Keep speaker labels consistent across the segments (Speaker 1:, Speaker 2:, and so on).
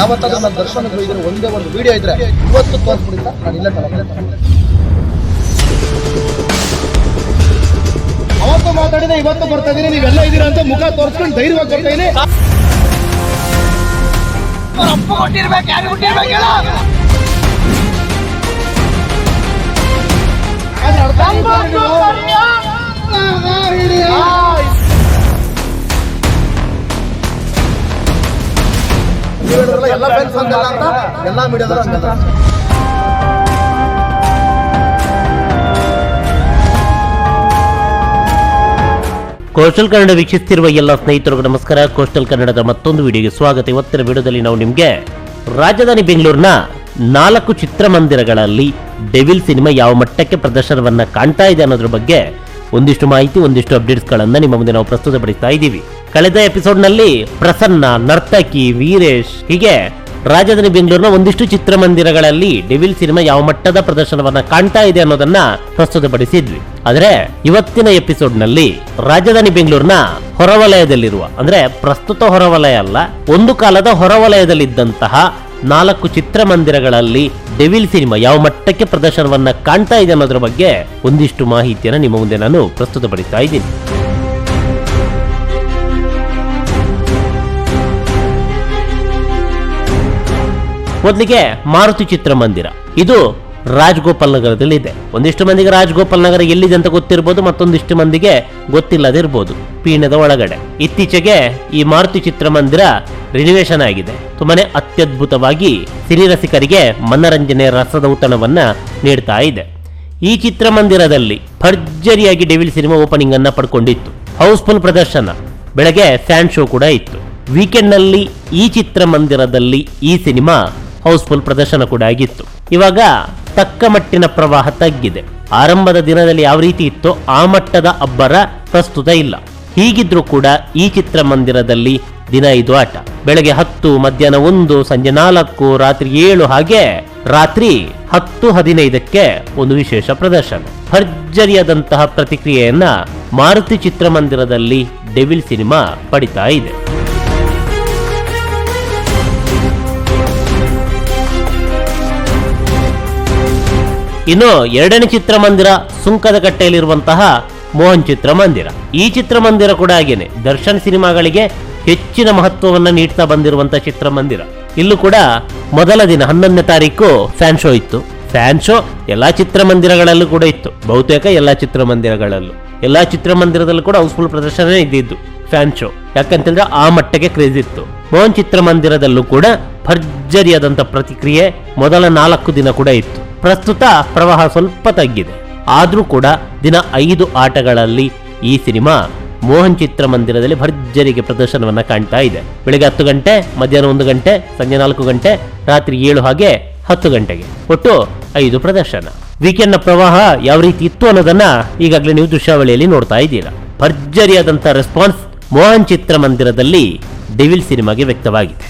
Speaker 1: ಯಾವತ್ತಾದ್ರೂ ನನ್ನ ದರ್ಶನಕ್ಕೆ ಹೋಗಿದ್ರೆ ಒಂದೇ ಒಂದು ವಿಡಿಯೋ ಇದ್ರೆ ಇವತ್ತು ತೋರಿಸ್ಬಿಡಿ ಸರ್, ನಾನು ಇಲ್ಲೇ ಅವತ್ತು ಮಾತಾಡಿದ್ರೆ ಇವತ್ತು ಬರ್ತಾ ಇದೀನಿ, ನೀವೆಲ್ಲ ಇದ್ದೀರಾ ಅಂತ ಮುಖ ತೋರಿಸ್ಕೊಂಡು ಧೈರ್ಯವಾಗಿ ಬರ್ತಾ ಇದೀನಿ. ಎಲ್ಲ ಫ್ರೆಂಡ್ಸ್ ಅಂತಲ್ಲ ಅಂತ ಎಲ್ಲ ಮೀಡಿಯಾದವರು
Speaker 2: ಕೋಸ್ಟಲ್ ಕನ್ನಡ ವೀಕ್ಷಿಸುತ್ತಿರುವ ಎಲ್ಲ ಸ್ನೇಹಿತರಿಗೂ ನಮಸ್ಕಾರ. ಕೋಸ್ಟಲ್ ಕನ್ನಡದ ಮತ್ತೊಂದು ವಿಡಿಯೋಗೆ ಸ್ವಾಗತ. ಇವತ್ತಿನ ವಿಡಿಯೋದಲ್ಲಿ ನಾವು ನಿಮಗೆ ರಾಜಧಾನಿ ಬೆಂಗಳೂರಿನ 4 ಚಿತ್ರಮಂದಿರಗಳಲ್ಲಿ ಡೆವಿಲ್ ಸಿನಿಮಾ ಯಾವ ಮಟ್ಟಕ್ಕೆ ಪ್ರದರ್ಶನವನ್ನ ಕಾಣ್ತಾ ಇದೆ ಅನ್ನೋದ್ರ ಬಗ್ಗೆ ಒಂದಿಷ್ಟು ಮಾಹಿತಿ, ಒಂದಿಷ್ಟು ಅಪ್ಡೇಟ್ಸ್ಗಳನ್ನ ನಿಮ್ಮ ಮುಂದೆ ನಾವು ಪ್ರಸ್ತುತಪಡಿಸ್ತಾ ಇದ್ದೀವಿ. ಕಳೆದ ಎಪಿಸೋಡ್ನಲ್ಲಿ ಪ್ರಸನ್ನ, ನರ್ತಕಿ, ವೀರೇಶ್ ಹೀಗೆ ರಾಜಧಾನಿ ಬೆಂಗಳೂರಿನ ಒಂದಿಷ್ಟು ಚಿತ್ರಮಂದಿರಗಳಲ್ಲಿ ಡೆವಿಲ್ ಸಿನಿಮಾ ಯಾವ ಮಟ್ಟದ ಪ್ರದರ್ಶನವನ್ನ ಕಾಣ್ತಾ ಇದೆ ಅನ್ನೋದನ್ನ ಪ್ರಸ್ತುತಪಡಿಸಿದ್ವಿ. ಆದ್ರೆ ಇವತ್ತಿನ ಎಪಿಸೋಡ್ ನಲ್ಲಿ ರಾಜಧಾನಿ ಬೆಂಗಳೂರಿನ ಹೊರವಲಯದಲ್ಲಿರುವ, ಅಂದ್ರೆ ಪ್ರಸ್ತುತ ಹೊರವಲಯ ಅಲ್ಲ, ಒಂದು ಕಾಲದ ಹೊರವಲಯದಲ್ಲಿದ್ದಂತಹ 4 ಚಿತ್ರಮಂದಿರಗಳಲ್ಲಿ ಡೆವಿಲ್ ಸಿನಿಮಾ ಯಾವ ಮಟ್ಟಕ್ಕೆ ಪ್ರದರ್ಶನವನ್ನ ಕಾಣ್ತಾ ಇದೆ ಅನ್ನೋದ್ರ ಬಗ್ಗೆ ಒಂದಿಷ್ಟು ಮಾಹಿತಿಯನ್ನು ನಿಮ್ಮ ಮುಂದೆ ನಾನು ಪ್ರಸ್ತುತಪಡಿಸ್ತಾ ಇದ್ದೀನಿ. ಮೊದಲಿಗೆ ಮಾರುತಿ ಚಿತ್ರಮಂದಿರ, ಇದು ರಾಜಗೋಪಾಲ್ ನಗರದಲ್ಲಿ ಇದೆ. ಒಂದಿಷ್ಟು ಮಂದಿಗೆ ರಾಜಗೋಪಾಲ್ ನಗರ ಎಲ್ಲಿದೆ ಅಂತ ಗೊತ್ತಿರಬಹುದು, ಮತ್ತೊಂದಿಷ್ಟು ಮಂದಿಗೆ ಗೊತ್ತಿಲ್ಲದಿರಬಹುದು. ಪೀಣ್ಯದ ಒಳಗಡೆ ಇತ್ತೀಚೆಗೆ ಈ ಮಾರುತಿ ಚಿತ್ರಮಂದಿರ ರಿನಿವೇಶನ್ ಆಗಿದೆ. ತುಂಬಾನೇ ಅತ್ಯದ್ಭುತವಾಗಿ ಸಿನಿರಸಿಕರಿಗೆ ಮನರಂಜನೆ ರಸದೌತಣವನ್ನ ನೀಡ್ತಾ ಇದೆ. ಈ ಚಿತ್ರಮಂದಿರದಲ್ಲಿ ಭರ್ಜರಿಯಾಗಿ ಡೆವಿಲ್ ಸಿನಿಮಾ ಓಪನಿಂಗ್ ಅನ್ನ ಪಡ್ಕೊಂಡಿತ್ತು. ಹೌಸ್ಫುಲ್ ಪ್ರದರ್ಶನ, ಬೆಳಗ್ಗೆ ಫ್ಯಾನ್ ಶೋ ಕೂಡ ಇತ್ತು. ವೀಕೆಂಡ್ ನಲ್ಲಿ ಈ ಚಿತ್ರಮಂದಿರದಲ್ಲಿ ಈ ಸಿನಿಮಾ ಹೌಸ್ಫುಲ್ ಪ್ರದರ್ಶನ ಕೂಡ ಆಗಿತ್ತು. ಇವಾಗ ತಕ್ಕ ಮಟ್ಟಿನ ಪ್ರವಾಹ ತಗ್ಗಿದೆ. ಆರಂಭದ ದಿನದಲ್ಲಿ ಯಾವ ರೀತಿ ಇತ್ತೋ ಆ ಮಟ್ಟದ ಅಬ್ಬರ ಪ್ರಸ್ತುತ ಇಲ್ಲ. ಹೀಗಿದ್ರೂ ಕೂಡ ಈ ಚಿತ್ರಮಂದಿರದಲ್ಲಿ ದಿನ 5 ಆಟ. ಬೆಳಗ್ಗೆ 10, ಮಧ್ಯಾಹ್ನ 1, ಸಂಜೆ 4, ರಾತ್ರಿ 7, ಹಾಗೆ ರಾತ್ರಿ 10:15ಕ್ಕೆ ಒಂದು ವಿಶೇಷ ಪ್ರದರ್ಶನ. ಭರ್ಜರಿಯಾದಂತಹ ಪ್ರತಿಕ್ರಿಯೆಯನ್ನ ಮಾರುತಿ ಚಿತ್ರಮಂದಿರದಲ್ಲಿ ಡೆವಿಲ್ ಸಿನಿಮಾ ಪಡಿತಾ ಇದೆ. ಇನ್ನು ಎರಡನೇ ಚಿತ್ರಮಂದಿರ ಸುಂಕದ ಕಟ್ಟೆಯಲ್ಲಿರುವಂತಹ ಮೋಹನ್ ಚಿತ್ರಮಂದಿರ. ಈ ಚಿತ್ರಮಂದಿರ ಕೂಡ ಹಾಗೇನೆ ದರ್ಶನ್ ಸಿನಿಮಾಗಳಿಗೆ ಹೆಚ್ಚಿನ ಮಹತ್ವವನ್ನ ನೀಡ್ತಾ ಬಂದಿರುವಂತಹ ಚಿತ್ರಮಂದಿರ. ಇಲ್ಲೂ ಕೂಡ ಮೊದಲ ದಿನ 11ನೇ ತಾರೀಕು ಫ್ಯಾನ್ ಶೋ ಇತ್ತು. ಫ್ಯಾನ್ ಶೋ ಎಲ್ಲಾ ಚಿತ್ರಮಂದಿರಗಳಲ್ಲೂ ಕೂಡ ಇತ್ತು, ಬಹುತೇಕ ಎಲ್ಲಾ ಚಿತ್ರಮಂದಿರಗಳಲ್ಲೂ. ಎಲ್ಲಾ ಚಿತ್ರಮಂದಿರದಲ್ಲೂ ಕೂಡ ಹೌಸ್ಫುಲ್ ಪ್ರದರ್ಶನ ಇದ್ದಿದ್ದು ಫ್ಯಾನ್ ಶೋ. ಯಾಕಂತಂದ್ರೆ ಆ ಮಟ್ಟಕ್ಕೆ ಕ್ರೇಜ್ ಇತ್ತು. ಮೋಹನ್ ಚಿತ್ರಮಂದಿರದಲ್ಲೂ ಕೂಡ ಭರ್ಜರಿಯಾದಂತ ಪ್ರತಿಕ್ರಿಯೆ ಮೊದಲ 4 ದಿನ ಕೂಡ ಇತ್ತು. ಪ್ರಸ್ತುತ ಪ್ರವಾಹ ಸ್ವಲ್ಪ ತಗ್ಗಿದೆ. ಆದ್ರೂ ಕೂಡ ದಿನ 5 ಆಟಗಳಲ್ಲಿ ಈ ಸಿನಿಮಾ ಮೋಹನ್ ಚಿತ್ರಮಂದಿರದಲ್ಲಿ ಭರ್ಜರಿಗೆ ಪ್ರದರ್ಶನವನ್ನ ಕಾಣ್ತಾ ಇದೆ. ಬೆಳಿಗ್ಗೆ 10 ಗಂಟೆ, ಮಧ್ಯಾಹ್ನ 1 ಗಂಟೆ, ಸಂಜೆ 4 ಗಂಟೆ, ರಾತ್ರಿ 7 ಹಾಗೆ 10 ಗಂಟೆಗೆ ಒಟ್ಟು 5 ಪ್ರದರ್ಶನ. ವೀಕೆಂಡ್ ನ ಪ್ರವಾಹ ಯಾವ ರೀತಿ ಇತ್ತು ಅನ್ನೋದನ್ನ ಈಗಾಗಲೇ ನೀವು ದೃಶ್ಯಾವಳಿಯಲ್ಲಿ ನೋಡ್ತಾ ಇದ್ದೀರಾ. ಭರ್ಜರಿಯಾದಂತ ರೆಸ್ಪಾನ್ಸ್ ಮೋಹನ್ ಚಿತ್ರಮಂದಿರದಲ್ಲಿ ಡೆವಿಲ್ ಸಿನಿಮಾಗೆ ವ್ಯಕ್ತವಾಗಿದೆ.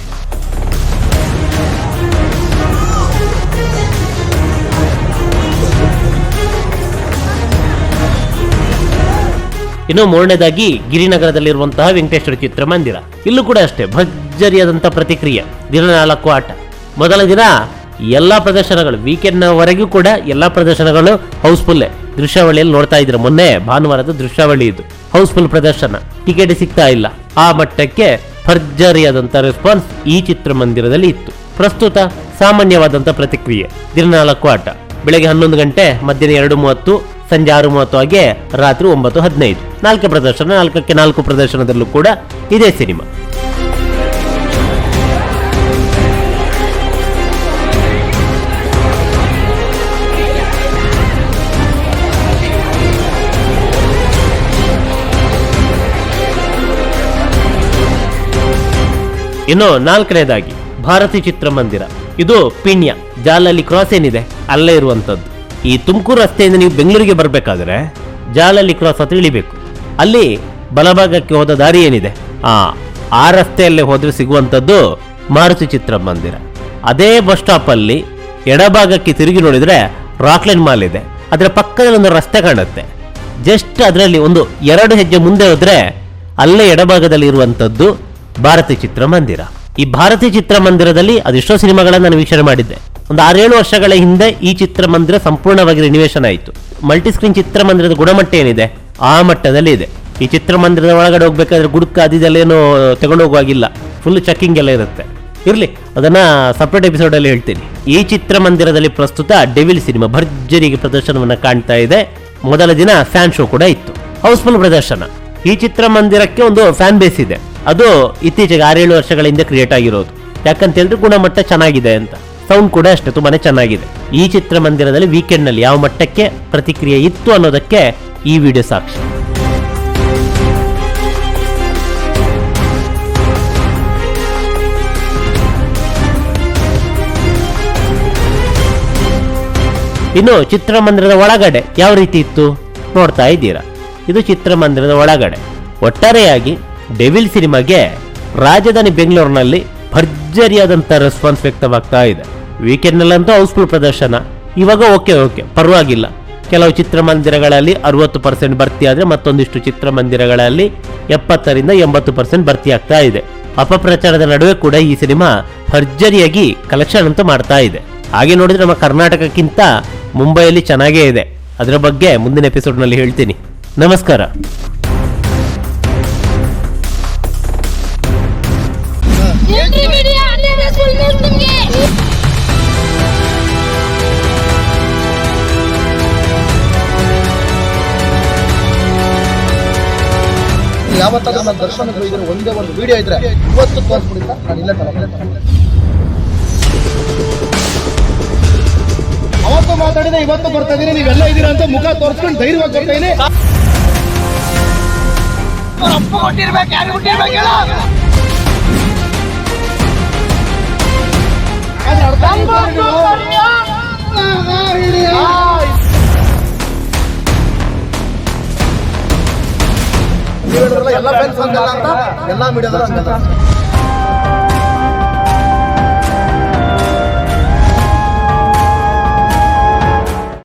Speaker 2: ಇನ್ನು ಮೂರನೇದಾಗಿ ಗಿರಿನಗರದಲ್ಲಿರುವಂತಹ ವೆಂಕಟೇಶ್ವರ ಚಿತ್ರಮಂದಿರ. ಇಲ್ಲೂ ಕೂಡ ಅಷ್ಟೇ ಭರ್ಜರಿಯಾದಂತಹ ಪ್ರತಿಕ್ರಿಯೆ. ದಿನ 4 ಆಟ. ಮೊದಲ ದಿನ ಎಲ್ಲಾ ಪ್ರದರ್ಶನಗಳು, ವೀಕೆಂಡ್ ವರೆಗೂ ಕೂಡ ಎಲ್ಲಾ ಪ್ರದರ್ಶನಗಳು ಹೌಸ್ಫುಲ್ಲೇ. ದೃಶ್ಯಾವಳಿಯಲ್ಲಿ ನೋಡ್ತಾ ಇದ್ರೆ ಮೊನ್ನೆ ಭಾನುವಾರದ ದೃಶ್ಯಾವಳಿ ಇದು. ಹೌಸ್ಫುಲ್ ಪ್ರದರ್ಶನ, ಟಿಕೆಟ್ ಸಿಗ್ತಾ ಇಲ್ಲ. ಆ ಮಟ್ಟಕ್ಕೆ ಭರ್ಜರಿಯಾದಂತ ರೆಸ್ಪಾನ್ಸ್ ಈ ಚಿತ್ರಮಂದಿರದಲ್ಲಿ ಇತ್ತು. ಪ್ರಸ್ತುತ ಸಾಮಾನ್ಯವಾದಂತ ಪ್ರತಿಕ್ರಿಯೆ. ದಿನ 4 ಆಟ. ಬೆಳಗ್ಗೆ 11 ಗಂಟೆ, ಮಧ್ಯಾಹ್ನ 2:30, ಸಂಜೆ 6:30 ಹಾಗೆ ರಾತ್ರಿ 9:15. 4 ಪ್ರದರ್ಶನ. 4ಕ್ಕೆ 4 ಪ್ರದರ್ಶನದಲ್ಲೂ ಕೂಡ ಇದೇ ಸಿನಿಮಾ. ಇನ್ನು 4ನೇದಾಗಿ ಭಾರತಿ ಚಿತ್ರಮಂದಿರ. ಇದು ಪಿಣ್ಯ ಜಾಲಹಳ್ಳಿ ಕ್ರಾಸ್ ಏನಿದೆ ಅಲ್ಲೇ ಇರುವಂತದ್ದು. ಈ ತುಮಕೂರು ರಸ್ತೆಯಿಂದ ನೀವು ಬೆಂಗಳೂರಿಗೆ ಬರಬೇಕಾದ್ರೆ ಜಾಲಹಳ್ಳಿ ಕ್ರಾಸ್ ಹತ್ರ ಇಳಿಬೇಕು. ಅಲ್ಲಿ ಬಲಭಾಗಕ್ಕೆ ಹೋದ ದಾರಿ ಏನಿದೆ ಆ ರಸ್ತೆಯಲ್ಲೇ ಹೋದ್ರೆ ಸಿಗುವಂತದ್ದು ಮಾರುತಿ ಚಿತ್ರಮಂದಿರ. ಅದೇ ಬಸ್ ಸ್ಟಾಪ್ ಅಲ್ಲಿ ಎಡಭಾಗಕ್ಕೆ ತಿರುಗಿ ನೋಡಿದ್ರೆ ರಾಕ್ಲೈನ್ ಮಾಲ್ ಇದೆ. ಅದರ ಪಕ್ಕದಲ್ಲಿ ಒಂದು ರಸ್ತೆ ಕಾಣುತ್ತೆ. ಜಸ್ಟ್ ಅದರಲ್ಲಿ ಒಂದು 2 ಹೆಜ್ಜೆ ಮುಂದೆ ಹೋದ್ರೆ ಅಲ್ಲೇ ಎಡಭಾಗದಲ್ಲಿ ಇರುವಂತದ್ದು ಭಾರತಿ ಚಿತ್ರಮಂದಿರ. ಈ ಭಾರತೀಯ ಚಿತ್ರಮಂದಿರದಲ್ಲಿ ಅದೆಷ್ಟೋ ಸಿನಿಮಾಗಳನ್ನ ನಾನು ವೀಕ್ಷಣೆ ಮಾಡಿದ್ದೆ. ಒಂದು 6-7 ವರ್ಷಗಳ ಹಿಂದೆ ಈ ಚಿತ್ರಮಂದಿರ ಸಂಪೂರ್ಣವಾಗಿ ರಿನಿವೇಶನ್ ಆಯಿತು. ಮಲ್ಟಿಸ್ಕ್ರೀನ್ ಚಿತ್ರಮಂದಿರದ ಗುಣಮಟ್ಟ ಏನಿದೆ ಆ ಮಟ್ಟದಲ್ಲಿ ಇದೆ. ಈ ಚಿತ್ರಮಂದಿರದ ಒಳಗಡೆ ಹೋಗ್ಬೇಕಾದ್ರೆ ಗುಡುಕ ಅದಿದೆಲ್ಲೇನು ತಗೊಂಡು ಹೋಗುವಾಗಿಲ್ಲ, ಫುಲ್ ಚೆಕಿಂಗ್ ಎಲ್ಲ ಇರುತ್ತೆ. ಇರ್ಲಿ, ಅದನ್ನ ಸಪರೇಟ್ ಎಪಿಸೋಡ್ ಅಲ್ಲಿ ಹೇಳ್ತೀನಿ. ಈ ಚಿತ್ರಮಂದಿರದಲ್ಲಿ ಪ್ರಸ್ತುತ ಡೆವಿಲ್ ಸಿನಿಮಾ ಭರ್ಜರಿಗೆ ಪ್ರದರ್ಶನವನ್ನ ಕಾಣ್ತಾ ಇದೆ. ಮೊದಲ ದಿನ ಫ್ಯಾನ್ ಶೋ ಕೂಡ ಇತ್ತು, ಹೌಸ್ಫುಲ್ ಪ್ರದರ್ಶನ. ಈ ಚಿತ್ರಮಂದಿರಕ್ಕೆ ಒಂದು ಫ್ಯಾನ್ ಬೇಸ್ ಇದೆ. ಅದು ಇತ್ತೀಚೆಗೆ 6-7 ವರ್ಷಗಳ ಹಿಂದೆ ಕ್ರಿಯೇಟ್ ಆಗಿರೋದು. ಯಾಕಂತ ಹೇಳಿದ್ರೆ ಗುಣಮಟ್ಟ ಚೆನ್ನಾಗಿದೆ ಅಂತ. ಸೌಂಡ್ ಕೂಡ ಅಷ್ಟೇ ತುಂಬಾನೇ ಚೆನ್ನಾಗಿದೆ. ಈ ಚಿತ್ರಮಂದಿರದಲ್ಲಿ ವೀಕೆಂಡ್ ನಲ್ಲಿ ಯಾವ ಮಟ್ಟಕ್ಕೆ ಪ್ರತಿಕ್ರಿಯೆ ಇತ್ತು ಅನ್ನೋದಕ್ಕೆ ಈ ವಿಡಿಯೋ ಸಾಕ್ಷಿ. ಇನ್ನು ಚಿತ್ರಮಂದಿರದ ಒಳಗಡೆ ಯಾವ ರೀತಿ ಇತ್ತು ನೋಡ್ತಾ ಇದ್ದೀರಾ. ಇದು ಚಿತ್ರಮಂದಿರದ ಒಳಗಡೆ. ಒಟ್ಟಾರೆಯಾಗಿ ಡೆವಿಲ್ ಸಿನಿಮಾಗೆ ರಾಜಧಾನಿ ಬೆಂಗಳೂರಿನಲ್ಲಿ ಭರ್ಜರಿಯಾದಂಥ ರೆಸ್ಪಾನ್ಸ್ ವ್ಯಕ್ತವಾಗ್ತಾ ಇದೆ. ವೀಕೆಂಡ್ನಲ್ಲಂತೂ ಹೌಸ್ಫುಲ್ ಪ್ರದರ್ಶನ. ಇವಾಗ ಓಕೆ ಪರವಾಗಿಲ್ಲ. ಕೆಲವು ಚಿತ್ರಮಂದಿರಗಳಲ್ಲಿ 60% ಭರ್ತಿ ಆದರೆ ಮತ್ತೊಂದಿಷ್ಟು ಚಿತ್ರಮಂದಿರಗಳಲ್ಲಿ 70-80% ಭರ್ತಿ ಆಗ್ತಾ ಇದೆ. ಅಪಪ್ರಚಾರದ ನಡುವೆ ಕೂಡ ಈ ಸಿನಿಮಾ ಭರ್ಜರಿಯಾಗಿ ಕಲೆಕ್ಷನ್ ಅಂತೂ ಮಾಡ್ತಾ ಇದೆ. ಹಾಗೆ ನೋಡಿದ್ರೆ ನಮ್ಮ ಕರ್ನಾಟಕಕ್ಕಿಂತ ಮುಂಬೈಯಲ್ಲಿ ಚೆನ್ನಾಗೇ ಇದೆ. ಅದರ ಬಗ್ಗೆ ಮುಂದಿನ ಎಪಿಸೋಡ್ನಲ್ಲಿ ಹೇಳ್ತೀನಿ. ನಮಸ್ಕಾರ.
Speaker 1: ಯಾವತ್ತಾದ್ರೂ ನನ್ನ ದರ್ಶನಕ್ಕೆ ಹೋಗಿದ್ರೆ ಒಂದೇ ಒಂದು ವಿಡಿಯೋ ಇದ್ರೆ ಇವತ್ತು ತೋರಿಸ್ಬಿಡಿಲ್ಲ, ನಾನು ಇಲ್ಲ ಅವತ್ತು ಮಾತಾಡಿದೆ, ಇವತ್ತು ಬರ್ತಾ ಇದೀನಿ, ನೀವೆಲ್ಲ ಇದ್ದೀರಾ ಅಂತ ಮುಖ ತೋರಿಸ್ಕೊಂಡು ಧೈರ್ಯವಾಗಿ ಬರ್ತಾ ಇದೀನಿ. ಎಲ್ಲ ಫ್ಯಾನ್ಸ್ ಅಂತ ಎಲ್ಲ ಮೀಡಿಯಾದಲ್ಲ.